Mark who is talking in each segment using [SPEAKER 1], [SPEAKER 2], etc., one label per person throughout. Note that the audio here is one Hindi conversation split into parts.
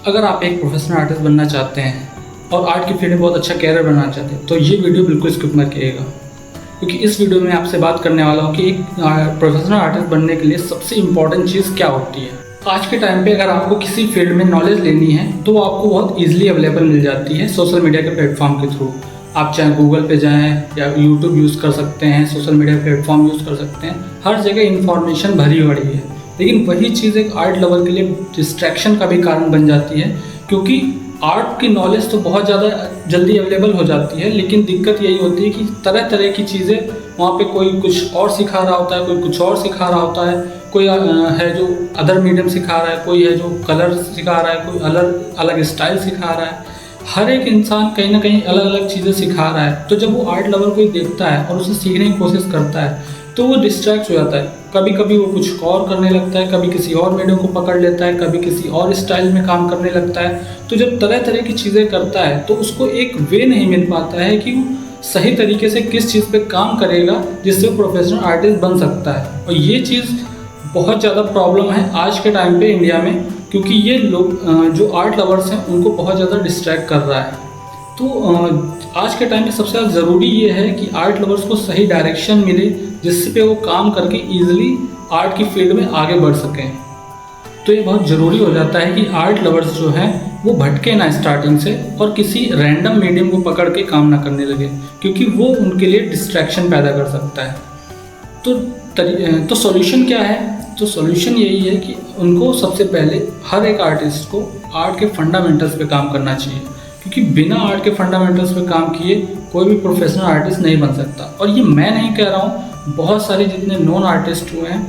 [SPEAKER 1] अगर आप एक प्रोफेशनल आर्टिस्ट बनना चाहते हैं और आर्ट की फील्ड में बहुत अच्छा कैरियर बनाना चाहते हैं तो ये वीडियो बिल्कुल स्किप मत कीजिएगा, क्योंकि इस वीडियो में आपसे बात करने वाला हूँ कि एक प्रोफेशनल आर्टिस्ट बनने के लिए सबसे इम्पॉर्टेंट चीज़ क्या होती है। आज के टाइम पे अगर आपको किसी फील्ड में नॉलेज लेनी है तो वो आपको बहुत ईजिली अवेलेबल मिल जाती है सोशल मीडिया के प्लेटफॉर्म के थ्रू। आप चाहे गूगल पे जाएँ या यूट्यूब यूज़ कर सकते हैं, सोशल मीडिया प्लेटफॉर्म यूज़ कर सकते हैं, हर जगह इन्फॉर्मेशन भरी पड़ी है। लेकिन वही चीज़ एक आर्ट लवर के लिए डिस्ट्रैक्शन का भी कारण बन जाती है, क्योंकि आर्ट की नॉलेज तो बहुत ज़्यादा जल्दी अवेलेबल हो जाती है, लेकिन दिक्कत यही होती है कि तरह तरह की चीज़ें वहाँ पे कोई कुछ और सिखा रहा होता है, कोई कुछ और सिखा रहा होता है, कोई है जो अदर मीडियम सिखा रहा है, कोई है जो कलर सिखा रहा है, कोई अलग अलग स्टाइल सिखा रहा है। हर एक इंसान कहीं ना कहीं अलग अलग चीज़ें सिखा रहा है। तो जब वो आर्ट लवर कोई देखता है और उसे सीखने की कोशिश करता है तो वो डिस्ट्रैक्ट हो जाता है। कभी कभी वो कुछ और करने लगता है, कभी किसी और मीडियम को पकड़ लेता है, कभी किसी और स्टाइल में काम करने लगता है। तो जब तरह तरह की चीज़ें करता है तो उसको एक वे नहीं मिल पाता है कि वो सही तरीके से किस चीज़ पे काम करेगा जिससे वो प्रोफेशनल आर्टिस्ट बन सकता है। और ये चीज़ बहुत ज़्यादा प्रॉब्लम है आज के टाइम पे इंडिया में, क्योंकि ये लोग जो आर्ट लवर्स हैं उनको बहुत ज़्यादा डिस्ट्रैक्ट कर रहा है। तो आज के टाइम में सबसे ज़्यादा ज़रूरी ये है कि आर्ट लवर्स को सही डायरेक्शन मिले जिससे पे वो काम करके ईजिली आर्ट की फील्ड में आगे बढ़ सकें। तो ये बहुत ज़रूरी हो जाता है कि आर्ट लवर्स जो हैं वो भटके ना स्टार्टिंग से और किसी रैंडम मीडियम को पकड़ के काम ना करने लगे, क्योंकि वो उनके लिए डिस्ट्रैक्शन पैदा कर सकता है। तो सॉल्यूशन क्या है? तो सॉल्यूशन यही है कि उनको सबसे पहले हर एक आर्टिस्ट को आर्ट के फंडामेंटल्स पे काम करना चाहिए, क्योंकि बिना आर्ट के फंडामेंटल्स पे काम किए कोई भी प्रोफेशनल आर्टिस्ट नहीं बन सकता। और ये मैं नहीं कह रहा हूँ, बहुत सारे जितने नॉन आर्टिस्ट हुए हैं,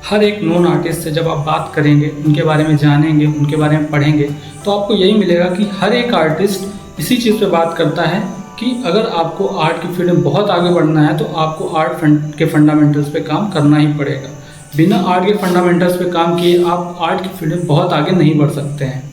[SPEAKER 1] हर एक नॉन आर्टिस्ट से जब आप बात करेंगे, उनके बारे में जानेंगे, उनके बारे में पढ़ेंगे, तो आपको यही मिलेगा कि हर एक आर्टिस्ट इसी चीज़ पे बात करता है कि अगर आपको आर्ट की फील्ड में बहुत आगे बढ़ना है तो आपको आर्ट के फंडामेंटल्स पे काम करना ही पड़ेगा। बिना आर्ट के फंडामेंटल्स पे काम किए आप आर्ट की फील्ड में बहुत आगे नहीं बढ़ सकते हैं।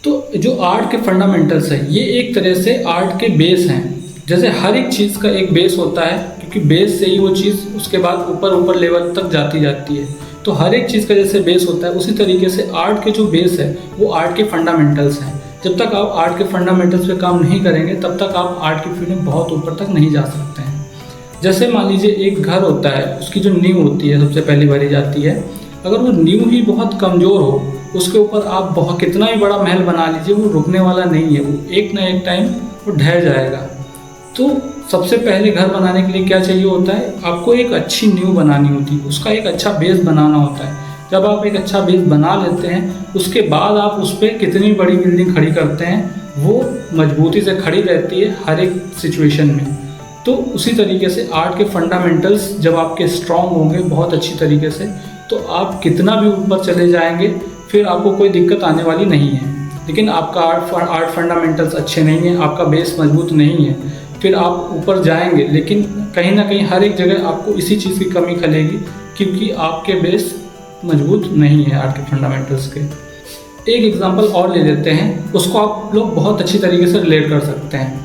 [SPEAKER 1] तो जो आर्ट के फंडामेंटल्स है ये एक तरह से आर्ट के बेस हैं। जैसे हर एक चीज़ का एक बेस होता है, क्योंकि बेस से ही वो चीज़ उसके बाद ऊपर लेवल तक जाती है। तो हर एक चीज़ का जैसे बेस होता है उसी तरीके से आर्ट के जो बेस है वो आर्ट के फंडामेंटल्स हैं। जब तक आप आर्ट के फंडामेंटल्स पे काम नहीं करेंगे तब तक आप आर्ट की फील्ड में बहुत ऊपर तक नहीं जा सकते हैं। जैसे मान लीजिए एक घर होता है, उसकी जो नींव होती है सबसे पहले भरी जाती है। अगर वो नींव ही बहुत कमज़ोर हो, उसके ऊपर आप बहुत कितना भी बड़ा महल बना लीजिए, वो रुकने वाला नहीं है, वो एक ना एक टाइम वो ढह जाएगा। तो सबसे पहले घर बनाने के लिए क्या चाहिए होता है? आपको एक अच्छी नींव बनानी होती है, उसका एक अच्छा बेस बनाना होता है। जब आप एक अच्छा बेस बना लेते हैं उसके बाद आप उस पर कितनी बड़ी बिल्डिंग खड़ी करते हैं वो मजबूती से खड़ी रहती है हर एक सिचुएशन में। तो उसी तरीके से आर्ट के फंडामेंटल्स जब आपके स्ट्रॉन्ग होंगे बहुत अच्छी तरीके से, तो आप कितना भी ऊपर चले जाएंगे फिर आपको कोई दिक्कत आने वाली नहीं है। लेकिन आपका आर्ट फंडामेंटल्स अच्छे नहीं हैं, आपका बेस मजबूत नहीं है, फिर आप ऊपर जाएंगे लेकिन कहीं ना कहीं हर एक जगह आपको इसी चीज़ की कमी खलेगी, क्योंकि आपके बेस मजबूत नहीं है आर्ट के फंडामेंटल्स के। एक एग्जांपल और ले लेते हैं, उसको आप लोग बहुत अच्छी तरीके से रिलेट कर सकते हैं।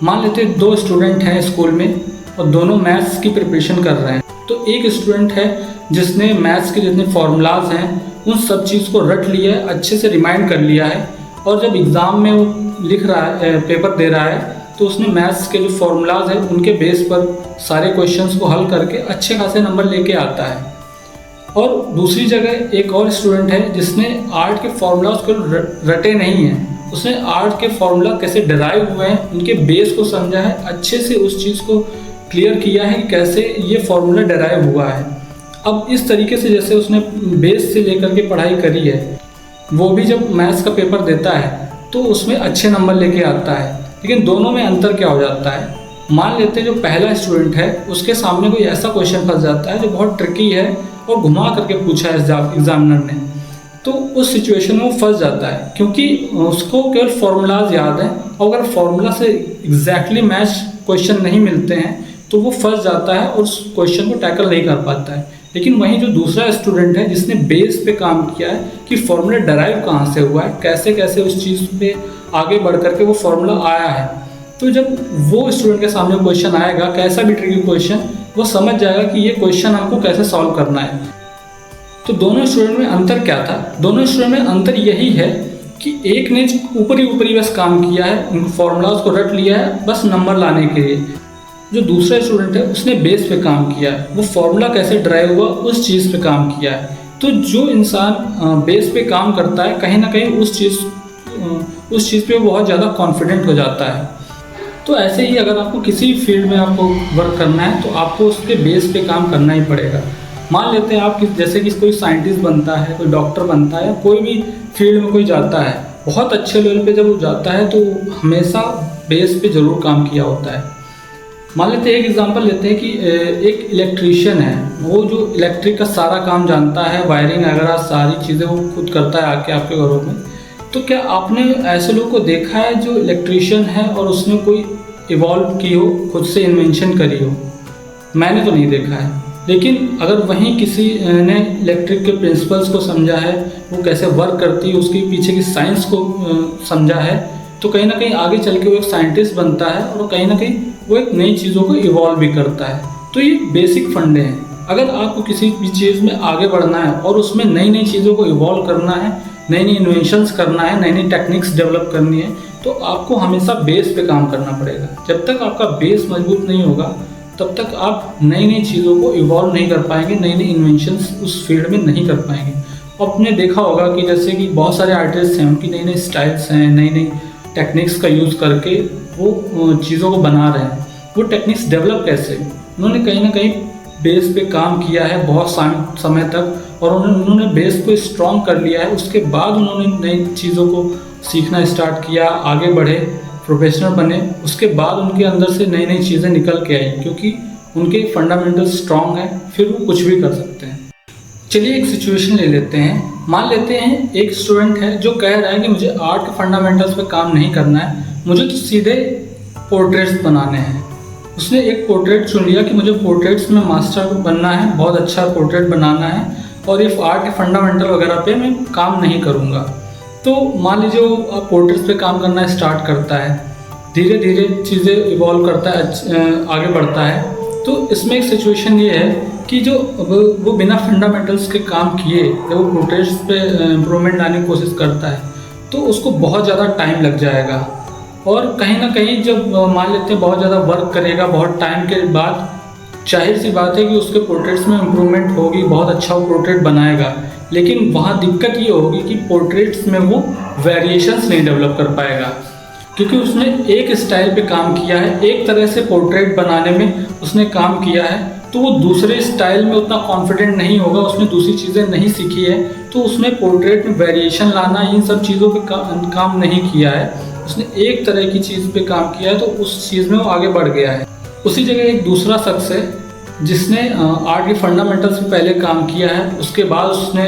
[SPEAKER 1] मान लेते हैं दो स्टूडेंट हैं स्कूल में और दोनों मैथ्स की प्रिपरेशन कर रहे हैं। तो एक स्टूडेंट है जिसने मैथ्स के जितने फॉर्मूलाज हैं उन सब चीज़ को रट लिया है, अच्छे से रिमाइंड कर लिया है, और जब एग्ज़ाम में वो लिख रहा है, पेपर दे रहा है, तो उसने मैथ्स के जो फॉर्मूलाज हैं उनके बेस पर सारे क्वेश्चंस को हल करके अच्छे खासे नंबर लेके आता है। और दूसरी जगह एक और स्टूडेंट है जिसने आर्ट के फॉर्मूलाज को रटे नहीं हैं, उसने आर्ट के फॉर्मूला कैसे डिराइव हुए हैं उनके बेस को समझा है, अच्छे से उस चीज़ को क्लियर किया है कि कैसे ये फॉर्मूला डिराइव हुआ है। अब इस तरीके से जैसे उसने बेस से लेकर के पढ़ाई करी है, वो भी जब मैथ्स का पेपर देता है तो उसमें अच्छे नंबर लेके आता है। लेकिन दोनों में अंतर क्या हो जाता है? मान लेते हैं जो पहला स्टूडेंट है उसके सामने कोई ऐसा क्वेश्चन फंस जाता है जो बहुत ट्रिकी है और घुमा करके पूछा है एग्जामिनर ने, तो उस सिचुएशन में वो फंस जाता है, क्योंकि उसको केवल फॉर्मूलाज याद हैं और अगर फॉर्मूला से एग्जैक्टली मैच क्वेश्चन नहीं मिलते हैं तो वो फंस जाता है और उस क्वेश्चन को टैकल नहीं कर पाता है। लेकिन वहीं जो दूसरा स्टूडेंट है जिसने बेस पे काम किया है कि फॉर्मूला डराइव कहाँ से हुआ है, कैसे कैसे उस चीज़ पे आगे बढ़ करके वो फॉर्मूला आया है, तो जब वो स्टूडेंट के सामने क्वेश्चन आएगा, कैसा भी ट्रिकी क्वेश्चन, वो समझ जाएगा कि ये क्वेश्चन हमको कैसे सॉल्व करना है। तो दोनों स्टूडेंट में अंतर क्या था? दोनों स्टूडेंट में अंतर यही है कि एक ने ऊपरी ऊपरी बस काम किया है, उन फॉर्मूलाज को रट लिया है बस नंबर लाने के लिए। जो दूसरा स्टूडेंट है उसने बेस पे काम किया है, वो फॉर्मूला कैसे ड्राइव हुआ उस चीज़ पे काम किया है। तो जो इंसान बेस पे काम करता है कहीं ना कहीं उस चीज़ पे बहुत ज़्यादा कॉन्फिडेंट हो जाता है। तो ऐसे ही अगर आपको किसी फील्ड में आपको वर्क करना है तो आपको उसके बेस पे काम करना ही पड़ेगा। मान लेते हैं आप जैसे कि कोई साइंटिस्ट बनता है, कोई डॉक्टर बनता है, या कोई भी फील्ड में कोई जाता है, बहुत अच्छे लेवल पे जब वो जाता है तो हमेशा बेस पे ज़रूर काम किया होता है। मान लेते हैं एक एग्जांपल लेते हैं कि एक इलेक्ट्रीशियन है, वो जो इलेक्ट्रिक का सारा काम जानता है, वायरिंग वगैरह सारी चीज़ें वो खुद करता है आके आपके घरों में। तो क्या आपने ऐसे लोगों को देखा है जो इलेक्ट्रीशियन है और उसने कोई इवॉल्व की हो, खुद से इन्वेंशन करी हो? मैंने तो नहीं देखा है। लेकिन अगर वहीं किसी ने इलेक्ट्रिक के प्रिंसिपल्स को समझा है, वो कैसे वर्क करती है, उसके पीछे की साइंस को समझा है, तो कहीं ना कहीं आगे चल के वो एक साइंटिस्ट बनता है और कहीं ना कहीं वो एक नई चीज़ों को इवॉल्व भी करता है। तो ये बेसिक फंडे हैं। अगर आपको किसी भी चीज़ में आगे बढ़ना है और उसमें नई नई चीज़ों को इवॉल्व करना है, नई नई इन्वेंशंस करना है, नई नई टेक्निक्स डेवलप करनी है, तो आपको हमेशा बेस पे काम करना पड़ेगा। जब तक आपका बेस मजबूत नहीं होगा तब तक आप नई नई चीज़ों को इवॉल्व नहीं कर पाएंगे, नई नई इन्वेंशंस उस फील्ड में नहीं कर पाएंगे। आपने देखा होगा कि जैसे कि बहुत सारे आर्टिस्ट हैं, उनकी नई नई स्टाइल्स हैं, नई नई टेक्निक्स का यूज़ करके वो चीज़ों को बना रहे हैं। वो टेक्निक्स डेवलप कैसे? उन्होंने कहीं ना कहीं बेस पे काम किया है बहुत समय तक और उन्होंने बेस को स्ट्रॉन्ग कर लिया है। उसके बाद उन्होंने नई चीज़ों को सीखना स्टार्ट किया, आगे बढ़े, प्रोफेशनल बने। उसके बाद उनके अंदर से नई नई चीज़ें निकल के आई क्योंकि उनके फंडामेंटल स्ट्रॉन्ग है, फिर वो कुछ भी कर सकते हैं। चलिए एक सिचुएशन ले लेते हैं। मान लेते हैं एक स्टूडेंट है जो कह रहा है कि मुझे आर्ट के फंडामेंटल्स पे काम नहीं करना है, मुझे तो सीधे पोर्ट्रेट्स बनाने हैं। उसने एक पोर्ट्रेट चुन लिया कि मुझे पोर्ट्रेट्स में मास्टर बनना है, बहुत अच्छा पोर्ट्रेट बनाना है और ये आर्ट के फंडामेंटल वगैरह पे मैं काम नहीं करूँगा। तो मान लीजिए वो पोर्ट्रेट्स पे काम करना स्टार्ट करता है, धीरे धीरे चीज़ें इवॉल्व करता है, आगे बढ़ता है। तो इसमें एक सिचुएशन ये है कि जो वो बिना फंडामेंटल्स के काम किए जब वो पोर्ट्रेट्स पे इम्प्रूवमेंट लाने की कोशिश करता है तो उसको बहुत ज़्यादा टाइम लग जाएगा। और कहीं ना कहीं जब मान लेते हैं बहुत ज़्यादा वर्क करेगा, बहुत टाइम के बाद जाहिर सी बात है कि उसके पोर्ट्रेट्स में इम्प्रूवमेंट होगी, बहुत अच्छा वो पोर्ट्रेट बनाएगा। लेकिन वहाँ दिक्कत ये होगी कि पोर्ट्रेट्स में वो वेरिएशंस नहीं डेवलप कर पाएगा क्योंकि उसने एक स्टाइल पे काम किया है, एक तरह से पोर्ट्रेट बनाने में उसने काम किया है। तो वो दूसरे स्टाइल में उतना कॉन्फिडेंट नहीं होगा, उसने दूसरी चीज़ें नहीं सीखी है, तो उसने पोर्ट्रेट में वेरिएशन लाना, इन सब चीज़ों पे काम नहीं किया है। उसने एक तरह की चीज़ पे काम किया है तो उस चीज़ में वो आगे बढ़ गया है। उसी जगह एक दूसरा शख्स है जिसने आर्ट के फंडामेंटल्स पे पहले काम किया है, उसके बाद उसने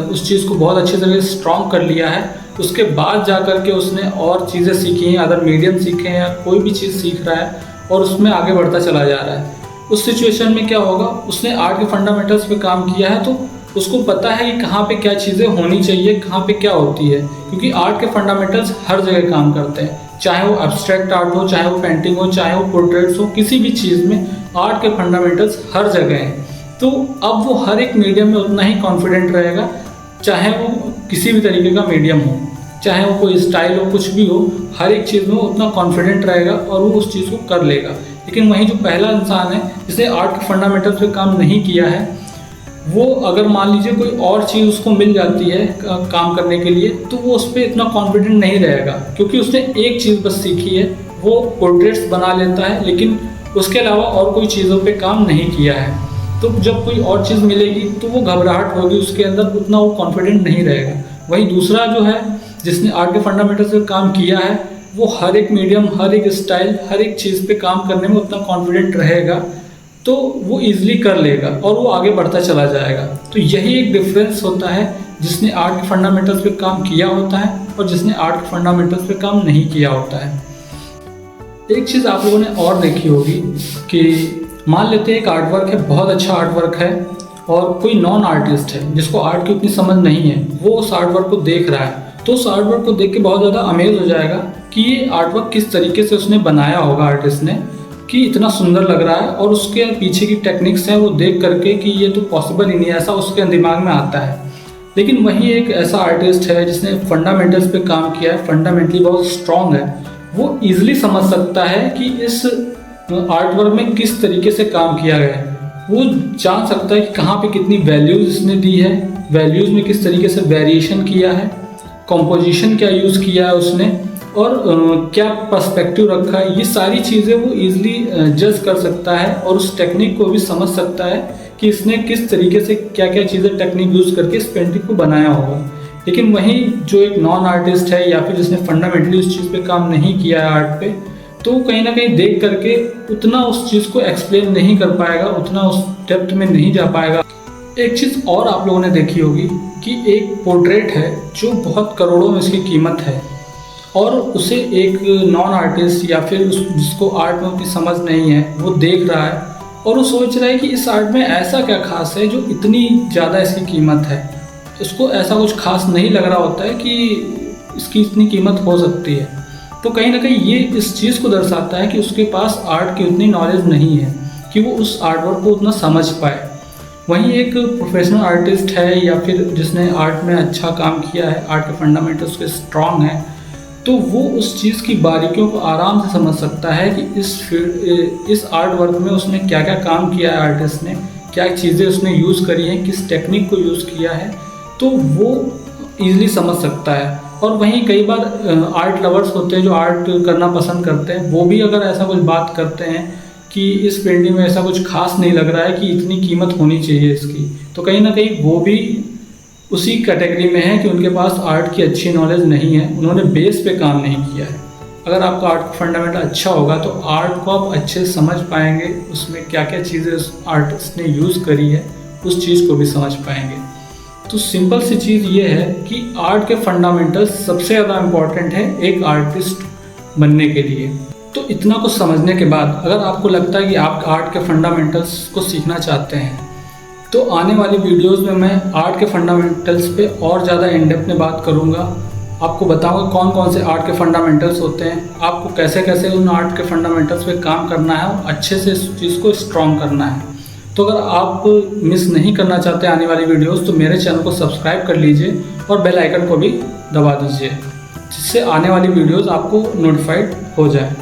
[SPEAKER 1] उस चीज़ को बहुत अच्छी तरह से स्ट्रॉन्ग कर लिया है। उसके बाद जा कर के उसने और चीज़ें सीखी हैं, अदर मीडियम सीखे हैं या कोई भी चीज़ सीख रहा है और उसमें आगे बढ़ता चला जा रहा है। उस सिचुएशन में क्या होगा, उसने आर्ट के फंडामेंटल्स पे काम किया है तो उसको पता है कि कहाँ पे क्या चीज़ें होनी चाहिए, कहाँ पे क्या होती है, क्योंकि आर्ट के फंडामेंटल्स हर जगह काम करते हैं। चाहे वो एब्स्ट्रैक्ट आर्ट हो, चाहे वो पेंटिंग हो, चाहे वो पोर्ट्रेट्स हो, किसी भी चीज़ में आर्ट के फंडामेंटल्स हर जगह हैं। तो अब वो हर एक मीडियम में उतना ही कॉन्फिडेंट रहेगा, चाहे वो किसी भी तरीके का मीडियम हो, चाहे वो कोई स्टाइल हो, कुछ भी हो, हर एक चीज़ में उतना कॉन्फिडेंट रहेगा और वो उस चीज़ को कर लेगा। लेकिन वहीं जो पहला इंसान है जिसने आर्ट के फंडामेंटल्स पे काम नहीं किया है, वो अगर मान लीजिए कोई और चीज़ उसको मिल जाती है काम करने के लिए तो वो उस पर इतना कॉन्फिडेंट नहीं रहेगा क्योंकि उसने एक चीज़ बस सीखी है, वो पोर्ट्रेट्स बना लेता है लेकिन उसके अलावा और कोई चीज़ों पे काम नहीं किया है। तो जब कोई और चीज़ मिलेगी तो वो घबराहट होगी उसके अंदर, उतना वो कॉन्फिडेंट नहीं रहेगा। वहीं दूसरा जो है जिसने आर्ट के फंडामेंटल्स पे काम किया है, वो हर एक मीडियम, हर एक स्टाइल, हर एक चीज़ पे काम करने में उतना कॉन्फिडेंट रहेगा तो वो इजीली कर लेगा और वो आगे बढ़ता चला जाएगा। तो यही एक डिफरेंस होता है जिसने आर्ट के फंडामेंटल्स पे काम किया होता है और जिसने आर्ट के फंडामेंटल्स पे काम नहीं किया होता है। एक चीज़ आप लोगों ने और देखी होगी कि मान लेते हैं एक आर्ट वर्क है, बहुत अच्छा आर्ट वर्क है और कोई नॉन आर्टिस्ट है जिसको आर्ट की उतनी समझ नहीं है, वो उस आर्ट वर्क को देख रहा है तो उस आर्ट वर्क को देख के बहुत ज़्यादा अमेज हो जाएगा कि ये आर्ट वर्क किस तरीके से उसने बनाया होगा आर्टिस्ट ने, कि इतना सुंदर लग रहा है और उसके पीछे की टेक्निक्स हैं वो देख करके कि ये तो पॉसिबल ही नहीं है, ऐसा उसके दिमाग में आता है। लेकिन वहीं एक ऐसा आर्टिस्ट है जिसने फंडामेंटल्स पे काम किया है, फंडामेंटली बहुत स्ट्रॉन्ग है, वो ईजिली समझ सकता है कि इस आर्ट वर्क में किस तरीके से काम किया गया है। वो जान सकता है कि कहाँ पे कितनी वैल्यूज़ इसने दी है, वैल्यूज़ में किस तरीके से वेरिएशन किया है, कॉम्पोजिशन क्या यूज़ किया है उसने, और क्या पर्सपेक्टिव रखा है। ये सारी चीज़ें वो ईजिली जज कर सकता है और उस टेक्निक को भी समझ सकता है कि इसने किस तरीके से क्या क्या चीज़ें टेक्निक यूज़ करके इस पेंटिंग को बनाया होगा। लेकिन वहीं जो एक नॉन आर्टिस्ट है या फिर जिसने फंडामेंटली उस चीज़ पे काम नहीं किया है आर्ट पे, तो कहीं ना कहीं देख करके उतना उस चीज़ को एक्सप्लेन नहीं कर पाएगा, उतना उस डेप्थ में नहीं जा पाएगा। एक चीज़ और आप लोगों ने देखी होगी कि एक पोर्ट्रेट है जो बहुत करोड़ों में इसकी कीमत है, और उसे एक नॉन आर्टिस्ट या फिर जिसको आर्ट में उतनी समझ नहीं है वो देख रहा है और वो सोच रहा है कि इस आर्ट में ऐसा क्या खास है जो इतनी ज़्यादा इसकी कीमत है। उसको ऐसा कुछ खास नहीं लग रहा होता है कि इसकी इतनी कीमत हो सकती है। तो कहीं ना कहीं ये इस चीज़ को दर्शाता है कि उसके पास आर्ट की उतनी नॉलेज नहीं है कि वो उस आर्ट वर्क को उतना समझ पाए। वहीं एक प्रोफेशनल आर्टिस्ट है या फिर जिसने आर्ट में अच्छा काम किया है, आर्ट के फंडामेंटल्स के स्ट्रॉन्ग हैं, तो वो उस चीज़ की बारीकियों को आराम से समझ सकता है कि इस आर्ट वर्क में उसने क्या क्या काम किया है, आर्टिस्ट ने क्या चीज़ें उसने यूज़ करी हैं, किस टेक्निक को यूज़ किया है, तो वो ईजिली समझ सकता है। और वहीं कई बार आर्ट लवर्स होते हैं जो आर्ट करना पसंद करते हैं, वो भी अगर ऐसा कुछ बात करते हैं कि इस पेंटिंग में ऐसा कुछ खास नहीं लग रहा है कि इतनी कीमत होनी चाहिए इसकी, तो कहीं ना कहीं वो भी उसी कैटेगरी में है कि उनके पास आर्ट की अच्छी नॉलेज नहीं है, उन्होंने बेस पे काम नहीं किया है। अगर आपका आर्ट फंडामेंटल अच्छा होगा तो आर्ट को आप अच्छे से समझ पाएंगे, उसमें क्या क्या चीज़ें उस आर्टिस्ट ने यूज़ करी है उस चीज़ को भी समझ पाएंगे। तो सिंपल सी चीज़ ये है कि आर्ट के फंडामेंटल्स सबसे ज़्यादा इम्पॉर्टेंट है एक आर्टिस्ट बनने के लिए। तो इतना कुछ समझने के बाद अगर आपको लगता है कि आप आर्ट के फंडामेंटल्स को सीखना चाहते हैं, तो आने वाली वीडियोस में मैं आर्ट के फंडामेंटल्स पे और ज़्यादा इन डेप्थ में बात करूँगा। आपको बताऊँगा कौन कौन से आर्ट के फंडामेंटल्स होते हैं, आपको कैसे कैसे उन आर्ट के फंडामेंटल्स पे काम करना है और अच्छे से इस चीज़ को स्ट्रॉन्ग करना है। तो अगर आप मिस नहीं करना चाहते आने वाली वीडियोस, तो मेरे चैनल को सब्सक्राइब कर लीजिए और बेल आइकन को भी दबा दीजिए, जिससे आने वाली वीडियोस आपको नोटिफाइड हो जाए।